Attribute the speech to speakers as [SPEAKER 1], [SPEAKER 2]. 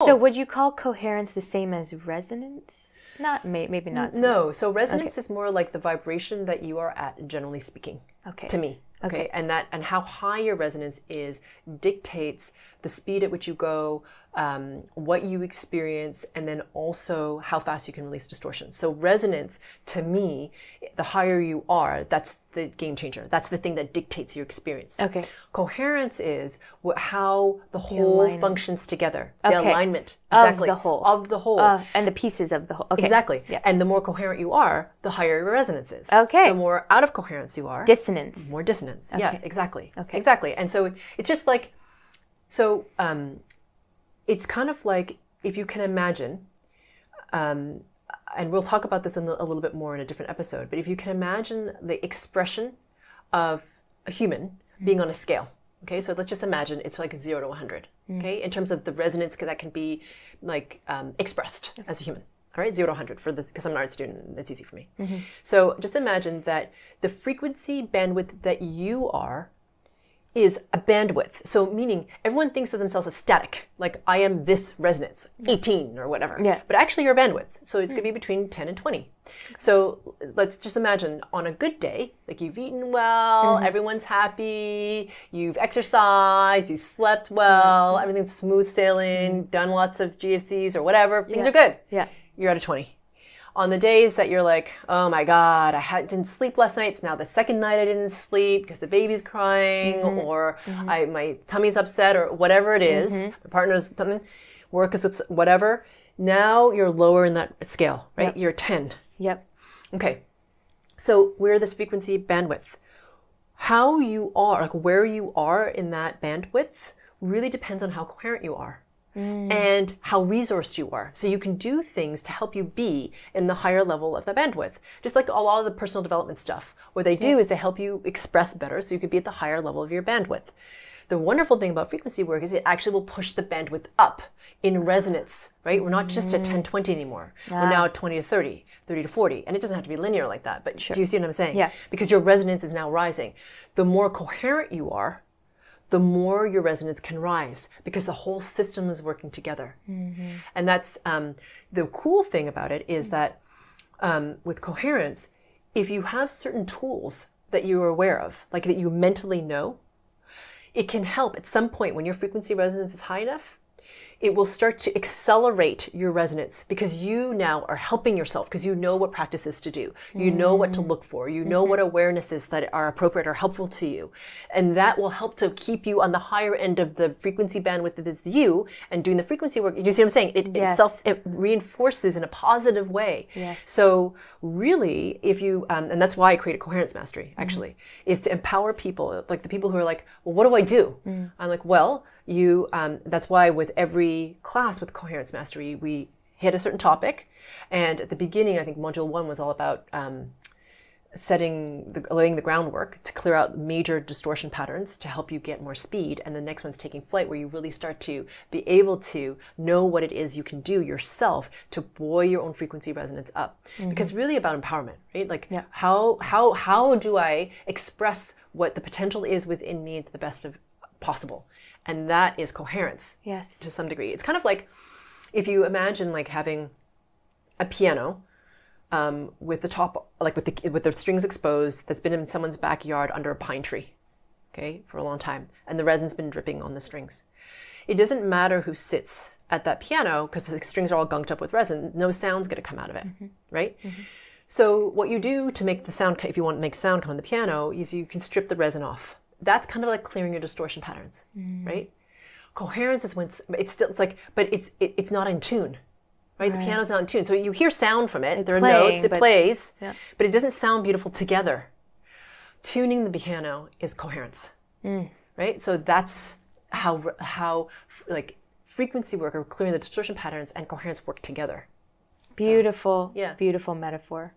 [SPEAKER 1] So would you call coherence the same as resonance? Not maybe not.
[SPEAKER 2] No. So resonance is more like the vibration that you are at, generally speaking.
[SPEAKER 1] Okay.
[SPEAKER 2] To me. Okay. And how high your resonance is dictates the speed at which you go, what you experience, and then also how fast you can release distortion. So resonance, to me, the higher you are, that's the game changer. That's the thing that dictates your experience.
[SPEAKER 1] Okay.
[SPEAKER 2] Coherence is how the whole functions together. The alignment.
[SPEAKER 1] Exactly.
[SPEAKER 2] Of the whole.
[SPEAKER 1] And the pieces of the whole. Okay.
[SPEAKER 2] Exactly.
[SPEAKER 1] Yeah.
[SPEAKER 2] And the more coherent you are, the higher your resonance is.
[SPEAKER 1] Okay.
[SPEAKER 2] The more out of coherence you are.
[SPEAKER 1] Dissonance.
[SPEAKER 2] More dissonance. Okay. Yeah, exactly.
[SPEAKER 1] Okay.
[SPEAKER 2] Exactly. And so it's just like, it's kind of like if you can imagine, and we'll talk about this a little bit more in a different episode, but if you can imagine the expression of a human being on a scale. Okay, so let's just imagine it's like 0 to 100. Okay, in terms of the resonance that can be like expressed as a human. All right, 0 to 100 for this, because I'm an art student, it's easy for me. So just imagine that the frequency bandwidth that you are is a bandwidth. So meaning everyone thinks of themselves as static, like I am this resonance, 18 or whatever.
[SPEAKER 1] Yeah.
[SPEAKER 2] But actually you're a bandwidth. So it's going to be between 10 and 20. So let's just imagine on a good day, like you've eaten well, everyone's happy, you've exercised, you slept well, everything's smooth sailing, done lots of GFCs or whatever, things are good.
[SPEAKER 1] Yeah.
[SPEAKER 2] You're at a 20. On the days that you're like, oh my God, didn't sleep last night. It's now the second night I didn't sleep because the baby's crying or my tummy's upset or whatever it is. My partner's something, work is it's whatever. Now you're lower in that scale, right?
[SPEAKER 1] Yep.
[SPEAKER 2] You're 10.
[SPEAKER 1] Yep.
[SPEAKER 2] Okay. So we're this frequency bandwidth. How you are, like where you are in that bandwidth really depends on how coherent you are. And how resourced you are. So you can do things to help you be in the higher level of the bandwidth. Just like a lot of the personal development stuff. What they do is they help you express better so you can be at the higher level of your bandwidth. The wonderful thing about frequency work is it actually will push the bandwidth up in resonance, right? We're not just at 10, 20 anymore. We're now at 20 to 30, 30 to 40. And it doesn't have to be linear like that, but do you see what I'm saying?
[SPEAKER 1] Yeah.
[SPEAKER 2] Because your resonance is now rising. The more coherent you are, the more your resonance can rise because the whole system is working together. And that's the cool thing about it is that with coherence, if you have certain tools that you are aware of, like that you mentally know, it can help at some point when your frequency resonance is high enough, it will start to accelerate your resonance because you now are helping yourself because you know what practices to do. You know what to look for. You know what awarenesses that are appropriate or helpful to you. And that will help to keep you on the higher end of the frequency bandwidth that is you and doing the frequency work. You see what I'm saying? It reinforces in a positive way.
[SPEAKER 1] Yes.
[SPEAKER 2] So really, if you, and that's why I created Coherence Mastery, actually, is to empower people, like the people who are like, well, what do I do? I'm like, well, that's why with every class with Coherence Mastery, we hit a certain topic. And at the beginning, I think Module 1 was all about laying the groundwork to clear out major distortion patterns to help you get more speed. And the next one's taking flight, where you really start to be able to know what it is you can do yourself to buoy your own frequency resonance up. Because it's really about empowerment, right? Like how do I express what the potential is within me to the best of possible? And that is coherence.
[SPEAKER 1] Yes.
[SPEAKER 2] To some degree. It's kind of like if you imagine like having a piano with the top, like with the strings exposed, that's been in someone's backyard under a pine tree, okay, for a long time, and the resin's been dripping on the strings. It doesn't matter who sits at that piano because the strings are all gunked up with resin. No sound's going to come out of it, right? So what you do to make the sound, if you want to make sound come on the piano, is you can strip the resin off. That's kind of like clearing your distortion patterns, right? Coherence is when it's not in tune, right? The piano's not in tune. So you hear sound from it. There are notes, it plays, but it doesn't sound beautiful together. Tuning the piano is coherence, right? So that's how like frequency work or clearing the distortion patterns and coherence work together.
[SPEAKER 1] Beautiful,
[SPEAKER 2] So,
[SPEAKER 1] beautiful metaphor.